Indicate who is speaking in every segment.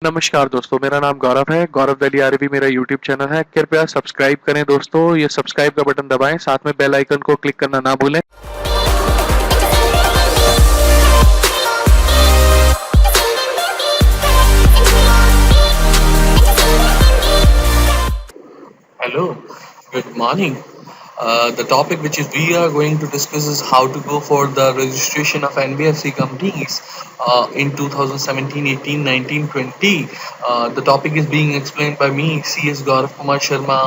Speaker 1: नमस्कार दोस्तों, मेरा नाम गौरव है। गौरव वैली आरबी मेरा यूट्यूब चैनल है। कृपया सब्सक्राइब करें दोस्तों, ये सब्सक्राइब का बटन दबाएं, साथ में बेल आइकन को क्लिक करना ना भूलें।
Speaker 2: Hello, good morning. The topic which is we are going to discuss is how to go for the registration of NBFC companies in 2017, 18, 19, 20. The topic is being explained by me, CS Gaurav Kumar Sharma.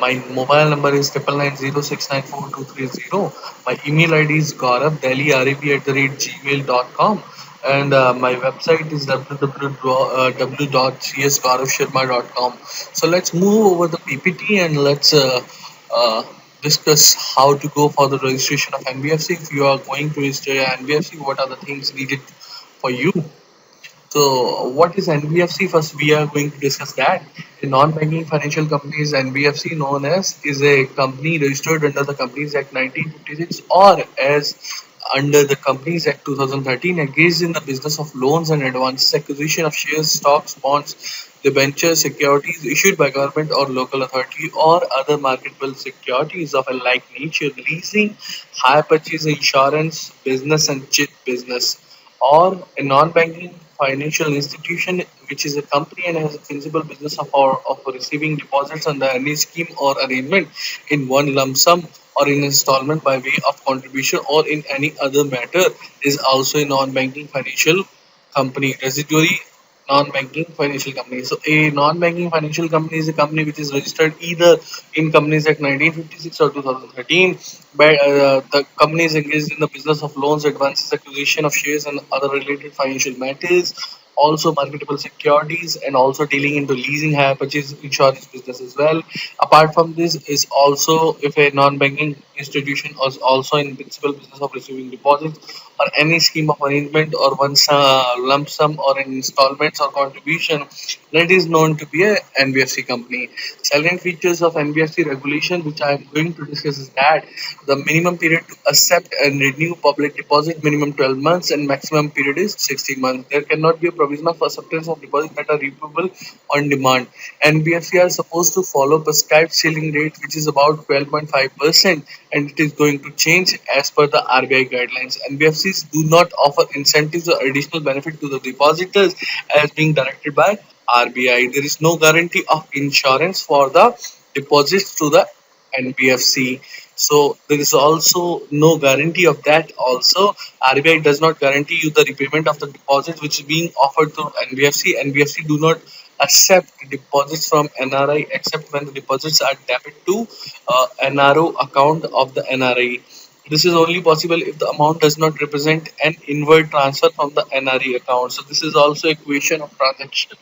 Speaker 2: My mobile number is 9990694230. My email ID is gaurav.delhi@gmail.com, and my website is www.csgauravsharma.com. So let's move over the PPT and let's uh, discuss how to go for the registration of NBFC. If you are going to register your NBFC, what are the things needed for you? So, what is NBFC? First, we are going to discuss that. A non-banking financial company is NBFC, known as is a company registered under the Companies Act 1956 or as under the Companies Act 2013, engaged in the business of loans and advances, acquisition of shares, stocks, bonds, debentures, securities issued by government or local authority, or other marketable securities of a like nature, leasing, hire purchase, insurance, business and chit business, or a non-banking financial institution which is a company and has a principal business of receiving deposits under any scheme or arrangement in one lump sum or in installment by way of contribution or in any other matter, is also a non-banking financial company. Residuary non-banking financial company. So a non-banking financial company is a company which is registered either in Companies Act 1956 or 2013, but the company is engaged in the business of loans, advances, acquisition of shares, and other related financial matters. Also, marketable securities, and also dealing into leasing, hire purchase, insurance business as well. Apart from this, is also if a non-banking institution is also in principal business of receiving deposits or any scheme of arrangement or one lump sum or in installments or contribution, that is known to be a NBFC company. Salient features of NBFC regulation, which I am going to discuss, is that the minimum period to accept and renew public deposit minimum 12 months and maximum period is 60 months. There cannot be a provision of acceptance of deposits that are repayable on demand. NBFC are supposed to follow prescribed ceiling rate, which is about 12.5%, and it is going to change as per the RBI guidelines. NBFCs do not offer incentives or additional benefit to the depositors as being directed by RBI. There is no guarantee of insurance for the deposits to the NBFC. So there is also no guarantee of that. Also, RBI does not guarantee you the repayment of the deposit which is being offered to NBFC. NBFC do not accept deposits from NRI except when the deposits are debit to NRO account of the NRI. This is only possible if the amount does not represent an inward transfer from the NRE account. So this is also equation of transaction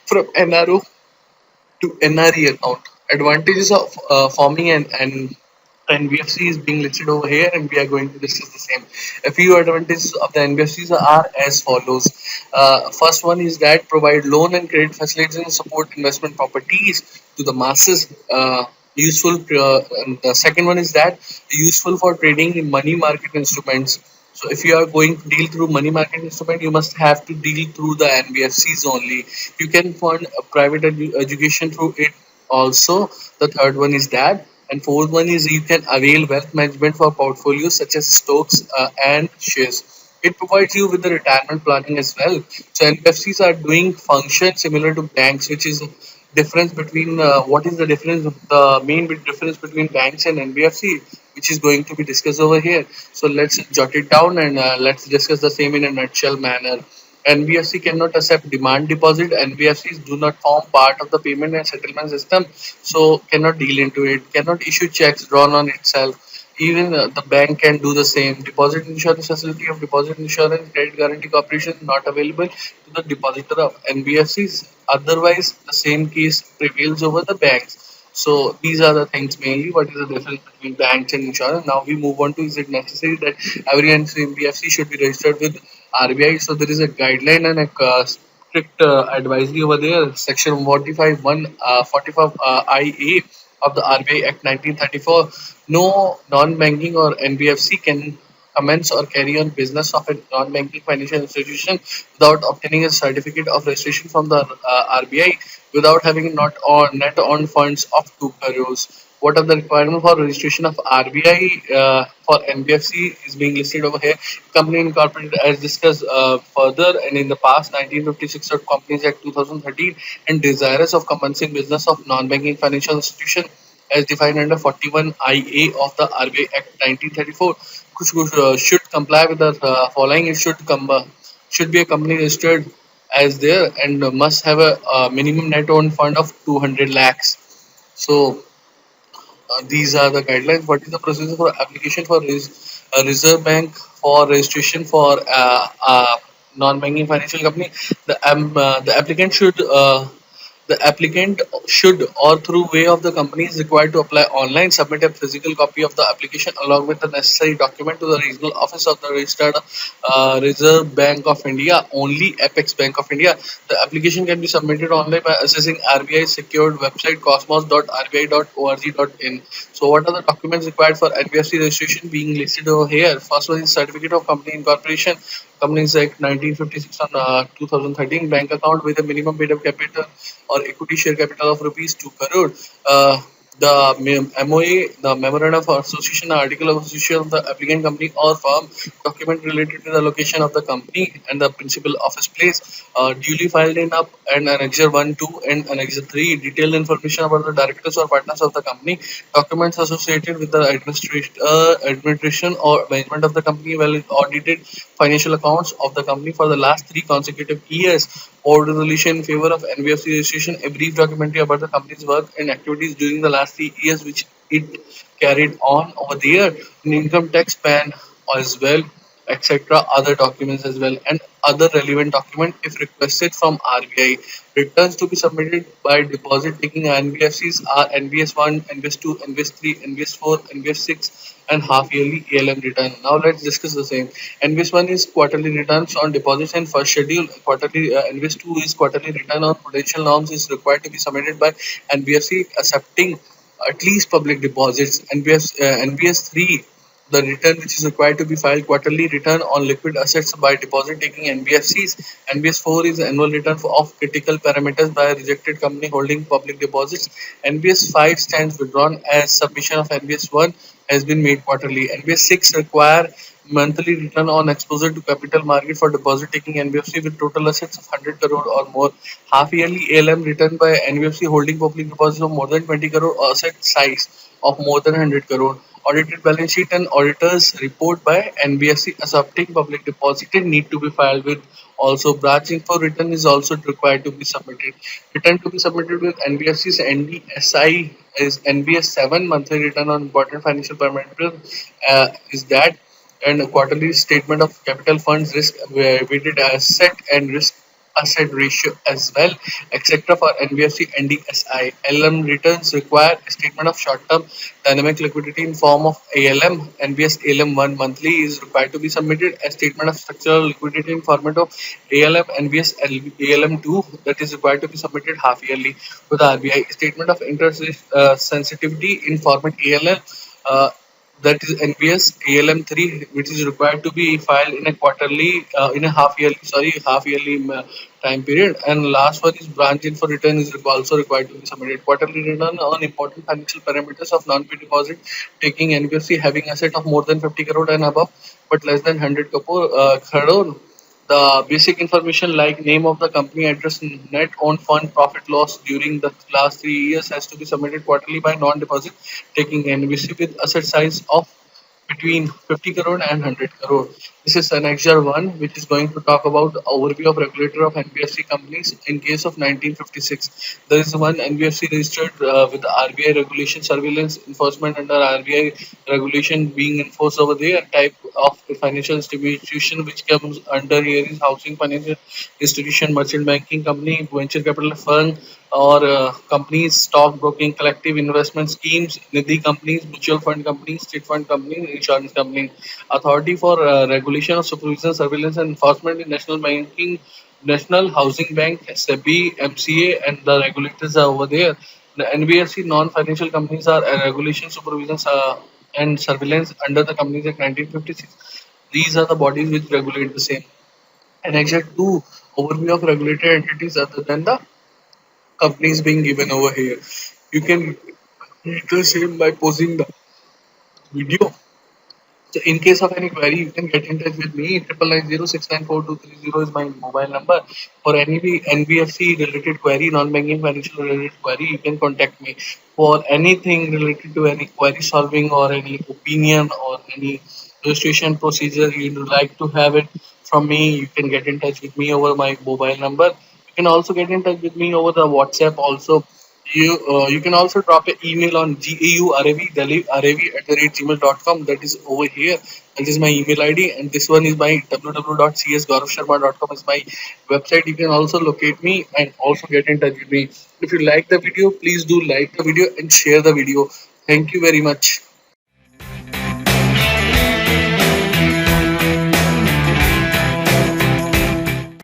Speaker 2: from NRO to NRE account. Advantages of forming an NBFC is being listed over here, and we are going to discuss the same. A few advantages of the NBFCs are as follows. First one is that provide loan and credit facilities and support investment properties to the masses. Useful. And the second one is that useful for trading in money market instruments. So if you are going to deal through money market instrument, you must have to deal through the NBFCs only. You can fund a private education through it also. The third one is that, and fourth one is you can avail wealth management for portfolios such as stocks and shares. It provides you with the retirement planning as well. So NBFCs are doing functions similar to banks, which is difference between what is the difference, the main difference between banks and NBFC, which is going to be discussed over here. So let's jot it down and let's discuss the same in a nutshell manner. NBFC cannot accept demand deposit. NBFCs do not form part of the payment and settlement system, so cannot deal into it. Cannot issue checks drawn on itself. Even the bank can do the same. Deposit insurance facility of deposit insurance credit guarantee corporation not available to the depositor of NBFCs. Otherwise, the same case prevails over the banks. So these are the things mainly. What is the difference between banks and insurance? Now we move on to, is it necessary that every NBFC should be registered with RBI? So there is a guideline and a strict advisory over there. Section 45 IA of the RBI Act 1934. No non-banking or NBFC can commence or carry on business of a non-banking financial institution without obtaining a certificate of registration from the RBI without having not on net earned funds of 2 crores. What are the requirements for registration of RBI for NBFC is being listed over here. Company incorporated as discussed further and in the past 1956 of Companies Act 2013 and desirous of commencing business of non-banking financial institution as defined under 41 IA of the RBI Act 1934 should comply with the following. It should be a company registered as there and must have a minimum net owned fund of 200 lakhs. So these are the guidelines. What is the procedure for application for Reserve Bank for registration for non-banking financial company? The applicant should or through way of the company is required to apply online, submit a physical copy of the application along with the necessary document to the regional office of the registered Reserve Bank of India, only Apex Bank of India. The application can be submitted online by accessing RBI secured website cosmos.rbi.org.in. So what are the documents required for NBFC registration being listed over here? First one is certificate of company incorporation, Companies Act 1956 on 2013, bank account with a minimum paid up capital or equity share capital of rupees 2 crore. The MOA, the Memorandum of Association, Article of Association of the applicant company or firm, document related to the location of the company and the principal office place, duly filed in up and Annexure 1, 2 and Annexure 3, detailed information about the directors or partners of the company, documents associated with the administration or management of the company, well audited financial accounts of the company for the last 3 consecutive years, board resolution in favor of NBFC registration, a brief documentary about the company's work and activities during the last 3 years which it carried on over there, an income tax ban as well, etc. Other documents as well, and other relevant document if requested from RBI. Returns to be submitted by deposit taking NBFCs are NBS 1, NBS 2, NBS 3, NBS 4, NBS 6, and half yearly ALM return. Now let's discuss the same. NBS 1 is quarterly returns on deposits and first schedule. Quarterly NBS 2 is quarterly return on prudential norms is required to be submitted by NBFC accepting at least public deposits. NBS 3, the return which is required to be filed quarterly return on liquid assets by deposit taking NBFCs. NBS 4 is annual return of critical parameters by a rejected company holding public deposits. NBS 5 stands withdrawn as submission of NBS 1 has been made quarterly. NBS 6 require monthly return on exposure to capital market for deposit taking NBFC with total assets of 100 crore or more. Half yearly ALM return by NBFC holding public deposits of more than 20 crore or asset size of more than 100 crore. Audited balance sheet and auditors report by NBFC accepting public deposited need to be filed with. Also, branch info return is also required to be submitted. Return to be submitted with NBFC's NDSI is NBS 7 monthly return on important financial parameters is that, and a quarterly statement of capital funds risk weighted asset and risk asset ratio as well, etc. for NBFC NDSI. LM returns require a statement of short-term dynamic liquidity in form of ALM. NBS ALM 1 monthly is required to be submitted. A statement of structural liquidity in format of ALM. NBS ALM 2 that is required to be submitted half yearly with RBI. Statement of interest sensitivity in format ALM. That is NBS ALM 3, which is required to be filed in a quarterly, in a half yearly time period. And last one is branch info return is also required to be submitted. Quarterly return on important financial parameters of non-pay deposit taking NBFC having asset of more than 50 crore and above, but less than 100 crore. The basic information like name of the company, address, net owned fund, profit loss during the last 3 years has to be submitted quarterly by non-deposit taking NBC with asset size of between 50 crore and 100 crore. This is Annexure 1, which is going to talk about the overview of regulator of NBFC companies in case of 1956. There is one NBFC registered with the RBI regulation surveillance enforcement under RBI regulation being enforced over there. Type of financial institution which comes under here is housing financial institution, merchant banking company, venture capital firm, or companies, stock broking, collective investment schemes, nidhi companies, mutual fund companies, state fund companies, insurance companies. Authority for regulation of supervision, surveillance, and enforcement in national banking, National Housing Bank, SEBI, MCA, and the regulators are over there. The NBFC non-financial companies are regulation, supervision, and surveillance under the Companies Act 1956. These are the bodies which regulate the same. Annexure 2, overview of regulated entities other than the companies being given over here. You can read the same by pausing the video. So in case of any query, you can get in touch with me. 9990694230 is my mobile number. For any NBFC related query, non-banking financial related query, you can contact me. For anything related to any query solving or any opinion or any registration procedure you'd like to have it from me, you can get in touch with me over my mobile number. You can also get in touch with me over the WhatsApp also. You can also drop an email on gauravi@gmail.com. That is over here. That is my email ID, and this one is my www.csgauravsharma.com is my website. You can also locate me and also get in touch with me. If you like the video, please do like the video and share the video. Thank you very much.